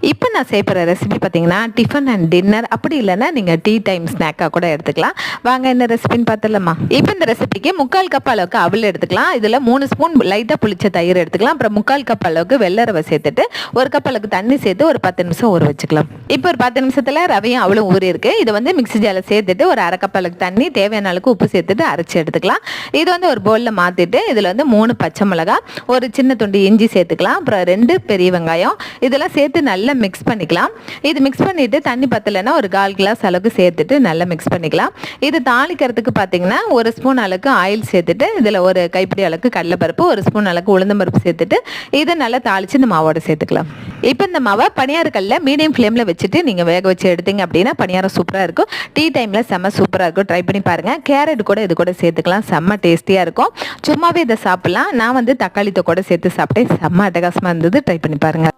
இப்போ நான் செய்யப்படுற ரெசிபி பார்த்தீங்கன்னா டிஃபன் அண்ட் டின்னர், அப்படி இல்லைன்னா நீங்கள் டீ டைம் ஸ்நாக்காக கூட எடுத்துக்கலாம். வாங்க என்ன ரெசிபின்னு பார்த்துடலாமா? இப்போ இந்த ரெசிபிக்கு 3/4 கப் அளவுக்கு அவல் எடுத்துக்கலாம். இதில் 3 ஸ்பூன் லைட்டாக புளிச்ச தயிர் எடுத்துக்கலாம். அப்புறம் 3/4 கப் அளவுக்கு வெள்ளை ரவை சேர்த்துட்டு 1 கப் அளவுக்கு தண்ணி சேர்த்து ஒரு 10 நிமிஷம் ஊற வச்சுக்கலாம். இப்போ ஒரு 10 நிமிஷத்தில் ரவையும் அவளும் ஊறி இருக்கு. இதை வந்து மிக்ஸி ஜாரில் சேர்த்துட்டு ஒரு 1/2 கப் அளவுக்கு தண்ணி, தேவையான அளவுக்கு உப்பு சேர்த்துட்டு அரைச்சி எடுத்துக்கலாம். இது வந்து ஒரு பவுலில் மாற்றிட்டு இதில் வந்து 3 பச்சை மிளகாய், ஒரு சின்ன துண்டு இஞ்சி சேர்த்துக்கலாம். அப்புறம் 2 பெரிய வெங்காயம் இதெல்லாம் சேர்த்து நல்லா மிக்ஸ் பண்ணிக்கலாம். இது மிக்ஸ் பண்ணிவிட்டு தண்ணி பத்தலைன்னா ஒரு 1/4 கிளாஸ் அளவுக்கு சேர்த்துட்டு நல்லா மிக்ஸ் பண்ணிக்கலாம். இது தாளிக்கிறதுக்கு பார்த்தீங்கன்னா 1 ஸ்பூன் அளவுக்கு ஆயில் சேர்த்துட்டு இதில் ஒரு கைப்பிடி அளவுக்கு கடலைப்பருப்பு, 1 ஸ்பூன் அளவுக்கு உளுந்தம்பருப்பு சேர்த்துட்டு இதை நல்லா தாளித்து இந்த மாவோட சேர்த்துக்கலாம். இப்போ இந்த மாவை பணியாரக்கல்ல மீடியம் ஃப்ளேமில் வச்சுட்டு நீங்கள் வேக வச்சு எடுத்தீங்க அப்படின்னா பணியாரம் சூப்பராக இருக்கும். டீ டைமில் செம்ம சூப்பராக இருக்கும். ட்ரை பண்ணி பாருங்கள். கேரட் கூட இது கூட சேர்த்துக்கலாம். செம்ம டேஸ்டியாக இருக்கும். சும்மாவே இதை சாப்பிட்லாம். நான் வந்து தக்காளி தொக்கோட சேர்த்து சாப்பிட்டேன். செம்ம அட்டகாசமாக இருந்தது. ட்ரை பண்ணி பாருங்கள்.